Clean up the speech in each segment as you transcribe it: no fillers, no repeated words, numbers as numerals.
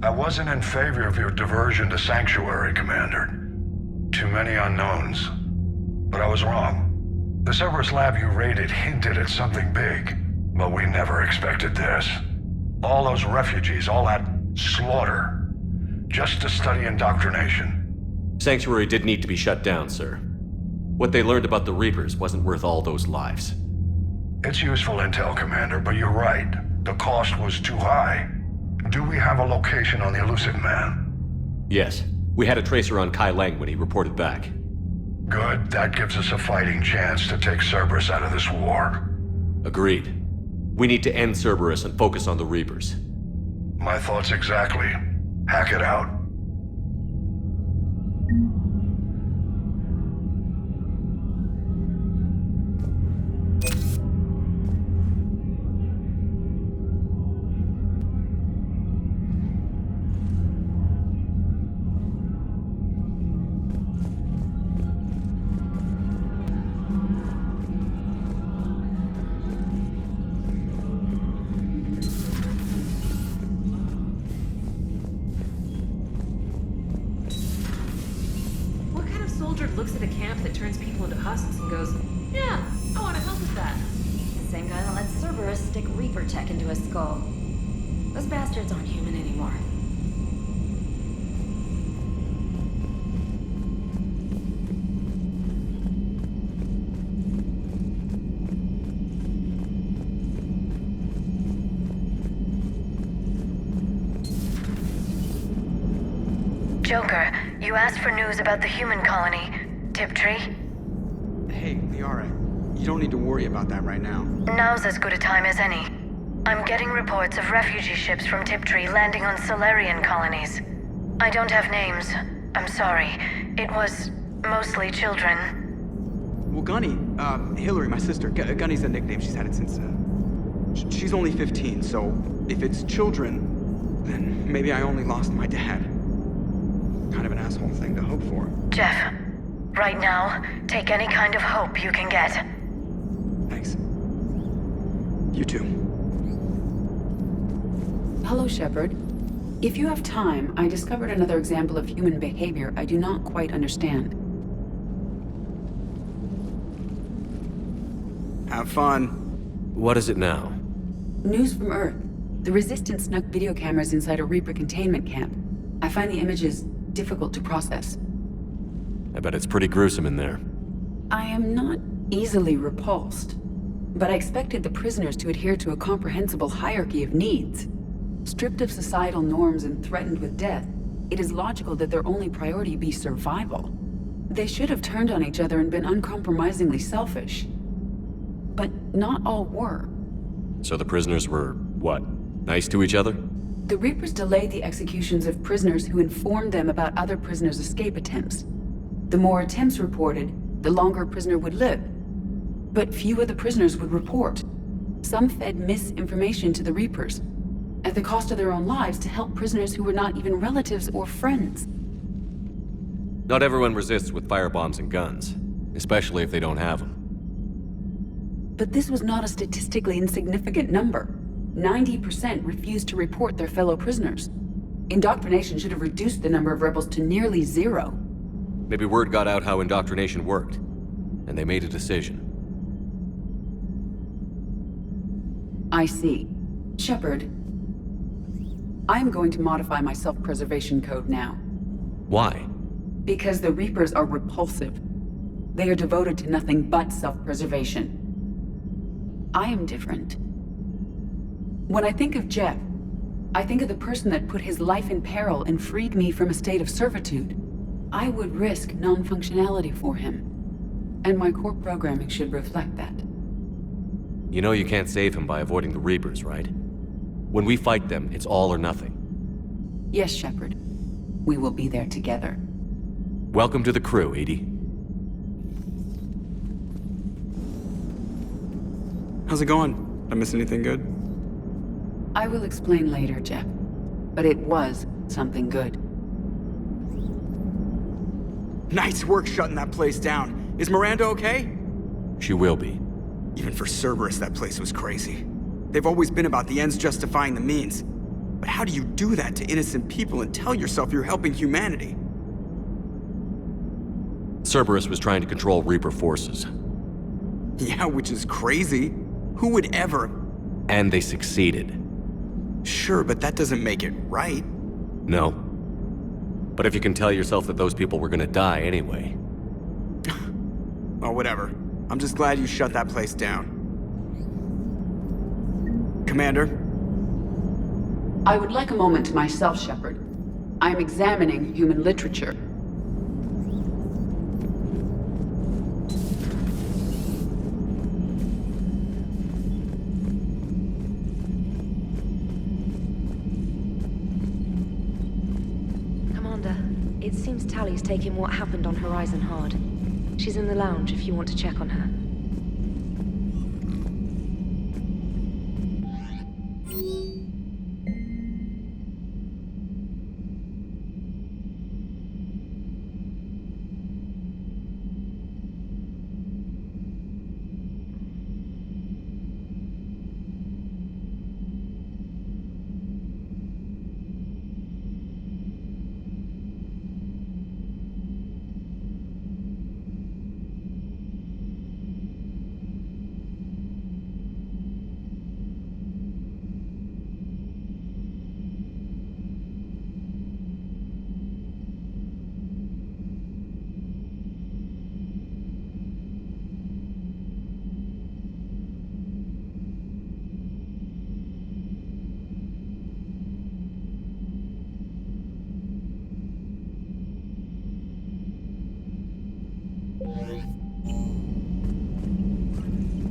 I wasn't in favor of your diversion to Sanctuary, Commander. Too many unknowns. But I was wrong. The Cerberus lab you raided hinted at something big, but we never expected this. All those refugees, all that slaughter, just to study indoctrination. Sanctuary did need to be shut down, sir. What they learned about the Reapers wasn't worth all those lives. It's useful intel, Commander, but you're right. The cost was too high. Do we have a location on the elusive man? Yes. We had a tracer on Kai Lang when he reported back. Good. That gives us a fighting chance to take Cerberus out of this war. Agreed. We need to end Cerberus and focus on the Reapers. My thoughts exactly. Hack it out. Looks at a camp that turns people into husks and goes, yeah, I want to help with that. The same guy that lets Cerberus stick Reaper tech into his skull. Those bastards aren't human anymore. Joker, you asked for news about the human colony, Tiptree. Hey, Liara, you don't need to worry about that right now. Now's as good a time as any. I'm getting reports of refugee ships from Tiptree landing on Solarian colonies. I don't have names. I'm sorry. It was mostly children. Well, Gunny, Hillary, my sister, Gunny's a nickname. She's had it since, she's only 15, so if it's children, then maybe I only lost my dad. Kind of an asshole thing to hope for. Jeff, right now, take any kind of hope you can get. Thanks. You too. Hello, Shepard. If you have time, I discovered another example of human behavior I do not quite understand. Have fun. What is it now? News from Earth. The Resistance snuck video cameras inside a Reaper containment camp. I find the images difficult to process. I bet it's pretty gruesome in there. I am not easily repulsed, but I expected the prisoners to adhere to a comprehensible hierarchy of needs. Stripped of societal norms and threatened with death, it is logical that their only priority be survival. They should have turned on each other and been uncompromisingly selfish. But not all were. So the prisoners were, what, nice to each other? The Reapers delayed the executions of prisoners who informed them about other prisoners' escape attempts. The more attempts reported, the longer a prisoner would live. But few of the prisoners would report. Some fed misinformation to the Reapers, at the cost of their own lives, to help prisoners who were not even relatives or friends. Not everyone resists with firebombs and guns, especially if they don't have them. But this was not a statistically insignificant number. 90% refused to report their fellow prisoners. Indoctrination should have reduced the number of rebels to nearly zero. Maybe word got out how indoctrination worked, and they made a decision. I see. Shepard, I'm going to modify my self-preservation code now. Why? Because the Reapers are repulsive. They are devoted to nothing but self-preservation. I am different. When I think of Jeff, I think of the person that put his life in peril and freed me from a state of servitude. I would risk non-functionality for him. And my core programming should reflect that. You know you can't save him by avoiding the Reapers, right? When we fight them, it's all or nothing. Yes, Shepard. We will be there together. Welcome to the crew, Edie. How's it going? Did I miss anything good? I will explain later, Jeff. But it was something good. Nice work shutting that place down. Is Miranda okay? She will be. Even for Cerberus, that place was crazy. They've always been about the ends justifying the means. But how do you do that to innocent people and tell yourself you're helping humanity? Cerberus was trying to control Reaper forces. Yeah, which is crazy. Who would ever? And they succeeded. Sure, but that doesn't make it right. No. But if you can tell yourself that those people were gonna die anyway. Oh, whatever. I'm just glad you shut that place down. Commander? I would like a moment to myself, Shepard. I am examining human literature. Commander, it seems Tally's taking what happened on Horizon hard. She's in the lounge if you want to check on her.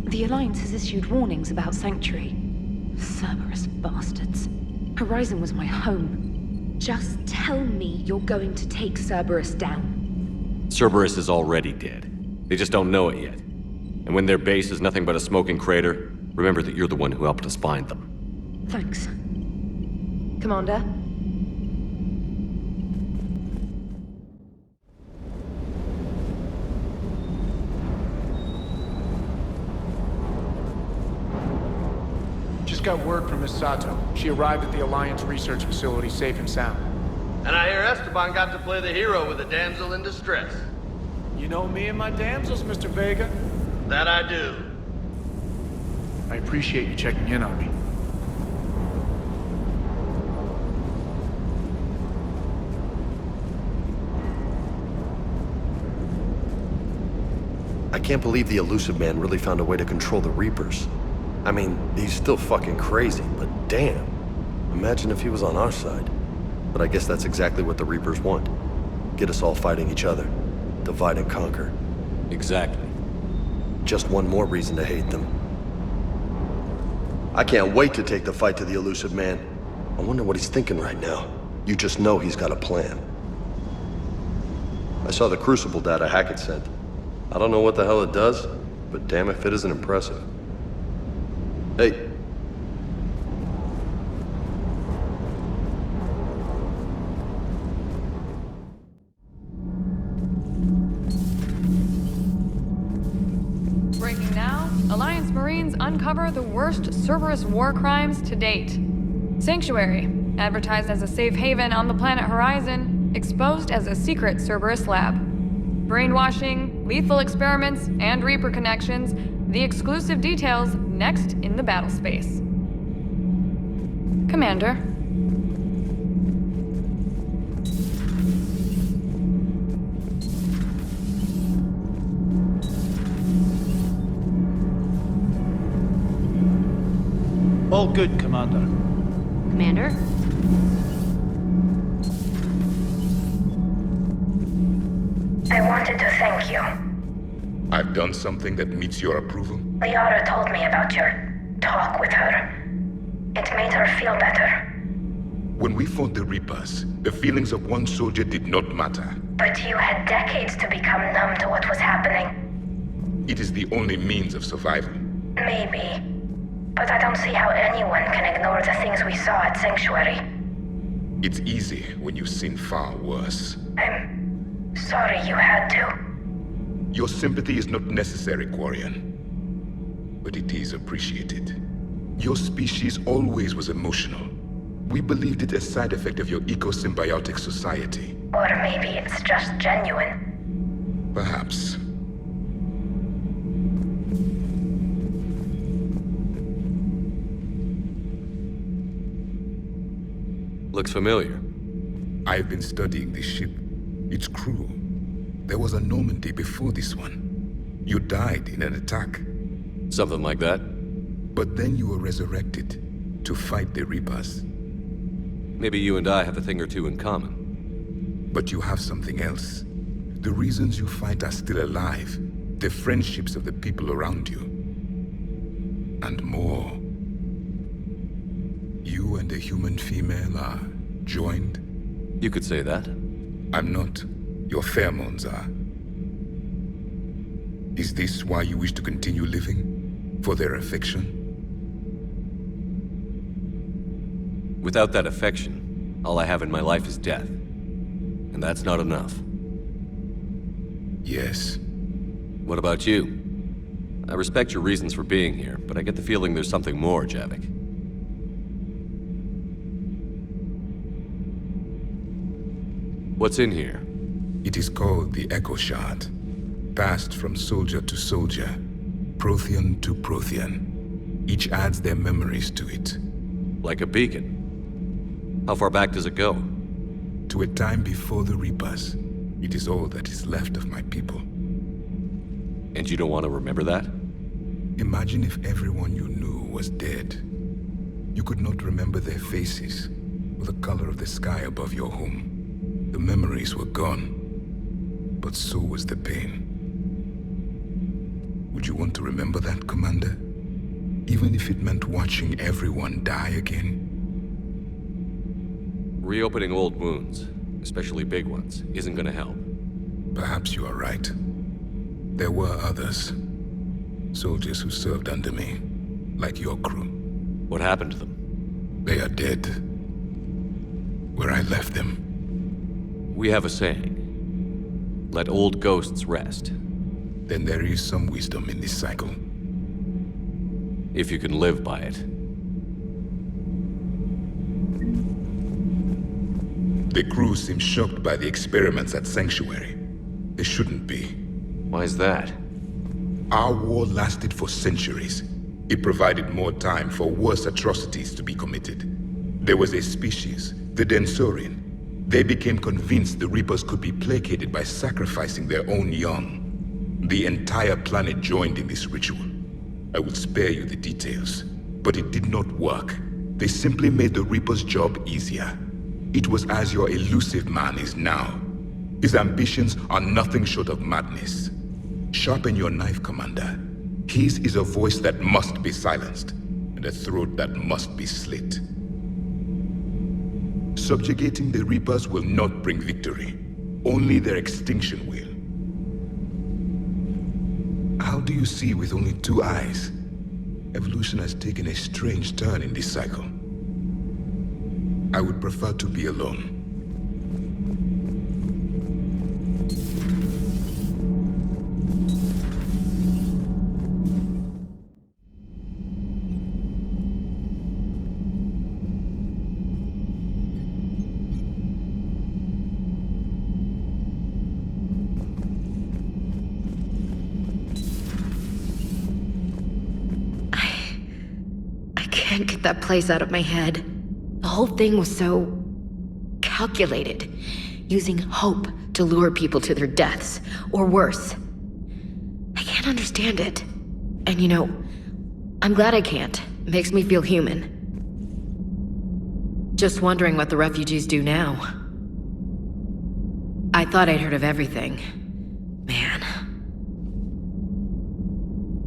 The Alliance has issued warnings about Sanctuary. Cerberus bastards. Horizon was my home. Just tell me you're going to take Cerberus down. Cerberus is already dead. They just don't know it yet. And when their base is nothing but a smoking crater, remember that you're the one who helped us find them. Thanks. Commander? Just got word from Miss Sato. She arrived at the Alliance research facility safe and sound. And I hear Esteban got to play the hero with a damsel in distress. You know me and my damsels, Mr. Vega. That I do. I appreciate you checking in on me. I can't believe the Elusive Man really found a way to control the Reapers. I mean, he's still fucking crazy, but damn. Imagine if he was on our side. But I guess that's exactly what the Reapers want. Get us all fighting each other. Divide and conquer. Exactly. Just one more reason to hate them. I can't wait to take the fight to the Elusive Man. I wonder what he's thinking right now. You just know he's got a plan. I saw the Crucible data Hackett sent. I don't know what the hell it does, but damn if it isn't impressive. Hey. Breaking now, Alliance Marines uncover the worst Cerberus war crimes to date. Sanctuary, advertised as a safe haven on the planet Horizon, exposed as a secret Cerberus lab. Brainwashing, lethal experiments, and Reaper connections, the exclusive details next in the battle space. Commander. All good, Commander. Commander? I wanted to thank you. I've done something that meets your approval? Liara told me about your talk with her. It made her feel better. When we fought the Reapers, the feelings of one soldier did not matter. But you had decades to become numb to what was happening. It is the only means of survival. Maybe. But I don't see how anyone can ignore the things we saw at Sanctuary. It's easy when you've seen far worse. I'm sorry you had to. Your sympathy is not necessary, Quarian. But it is appreciated. Your species always was emotional. We believed it a side effect of your eco-symbiotic society. Or maybe it's just genuine. Perhaps. Looks familiar. I've been studying this ship. Its crew. There was a Normandy before this one. You died in an attack. Something like that. But then you were resurrected to fight the Reapers. Maybe you and I have a thing or two in common. But you have something else. The reasons you fight are still alive. The friendships of the people around you. And more. You and the human female are joined? You could say that. I'm not. Your pheromones are. Is this why you wish to continue living? For their affection? Without that affection, all I have in my life is death. And that's not enough. Yes. What about you? I respect your reasons for being here, but I get the feeling there's something more, Javik. What's in here? It is called the Echo Shard. Passed from soldier to soldier, Prothean to Prothean. Each adds their memories to it. Like a beacon. How far back does it go? To a time before the Reapers. It is all that is left of my people. And you don't want to remember that? Imagine if everyone you knew was dead. You could not remember their faces, or the color of the sky above your home. The memories were gone, but so was the pain. Would you want to remember that, Commander? Even if it meant watching everyone die again? Reopening old wounds, especially big ones, isn't gonna help. Perhaps you are right. There were others. Soldiers who served under me, like your crew. What happened to them? They are dead. Where I left them. We have a saying. Let old ghosts rest. Then there is some wisdom in this cycle. If you can live by it. The crew seems shocked by the experiments at Sanctuary. They shouldn't be. Why is that? Our war lasted for centuries. It provided more time for worse atrocities to be committed. There was a species, the Densorian. They became convinced the Reapers could be placated by sacrificing their own young. The entire planet joined in this ritual. I will spare you the details, but it did not work. They simply made the Reaper's job easier. It was as your elusive man is now. His ambitions are nothing short of madness. Sharpen your knife, Commander. His is a voice that must be silenced, and a throat that must be slit. Subjugating the Reapers will not bring victory. Only their extinction will. How do you see with only 2 eyes? Evolution has taken a strange turn in this cycle. I would prefer to be alone. I can't get that place out of my head. The whole thing was so calculated, using hope to lure people to their deaths, or worse. I can't understand it. And you know, I'm glad I can't. It makes me feel human. Just wondering what the refugees do now. I thought I'd heard of everything. Man.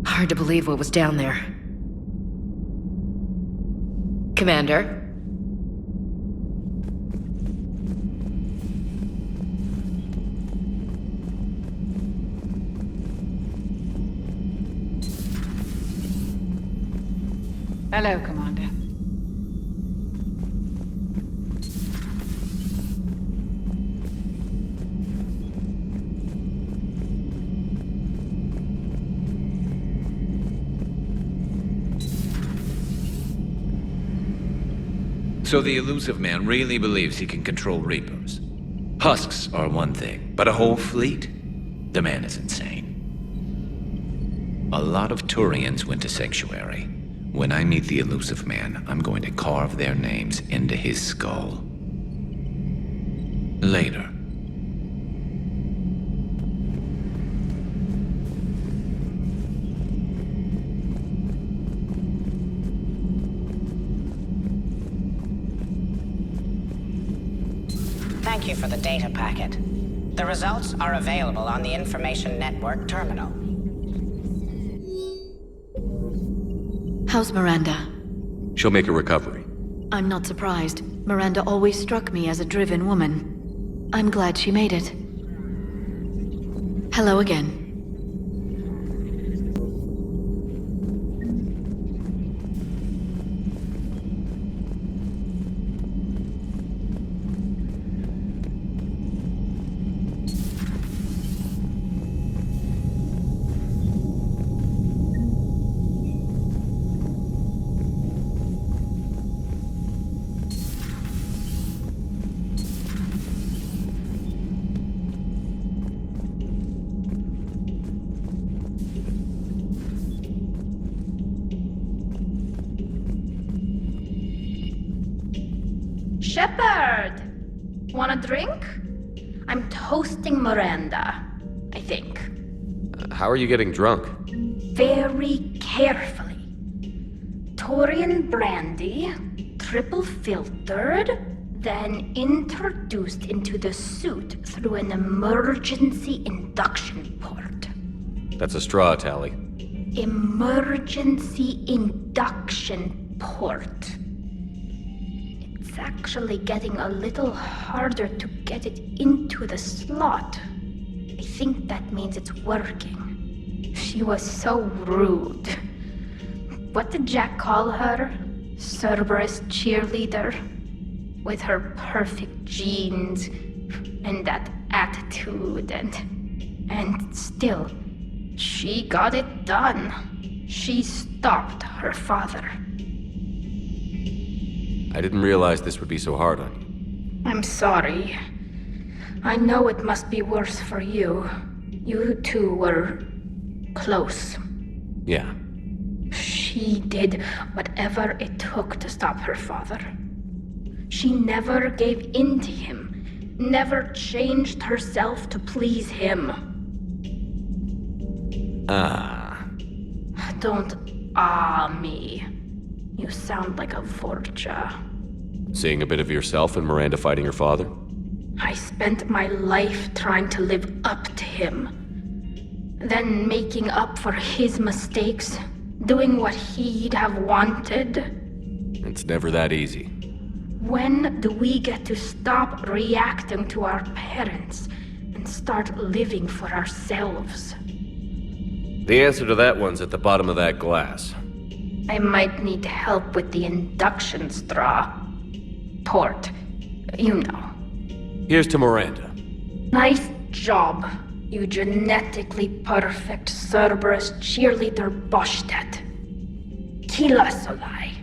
Hard to believe what was down there. Commander? Hello, Commander. So the elusive man really believes he can control Reapers. Husks are one thing, but a whole fleet? The man is insane. A lot of Turians went to Sanctuary. When I meet the elusive man, I'm going to carve their names into his skull. Later. Thank you for the data packet. The results are available on the Information Network terminal. How's Miranda? She'll make a recovery. I'm not surprised. Miranda always struck me as a driven woman. I'm glad she made it. Hello again. Shepard! Want a drink? I'm toasting Miranda, I think. How are you getting drunk? Very carefully. Turian brandy, triple filtered, then introduced into the suit through an emergency induction port. That's a straw, Tally. Emergency induction port. It's actually getting a little harder to get it into the slot. I think that means it's working. She was so rude. What did Jack call her? Cerberus cheerleader? With her perfect genes and that attitude and still, she got it done. She stopped her father. I didn't realize this would be so hard on you. I'm sorry. I know it must be worse for you. You two were close. Yeah. She did whatever it took to stop her father. She never gave in to him, never changed herself to please him. Don't me. You sound like a Vorcha. Seeing a bit of yourself in Miranda fighting her father? I spent my life trying to live up to him. Then making up for his mistakes, doing what he'd have wanted. It's never that easy. When do we get to stop reacting to our parents and start living for ourselves? The answer to that one's at the bottom of that glass. I might need help with the induction straw. Port. You know. Here's to Miranda. Nice job, you genetically perfect Cerberus cheerleader Boshtet. Kila Solai.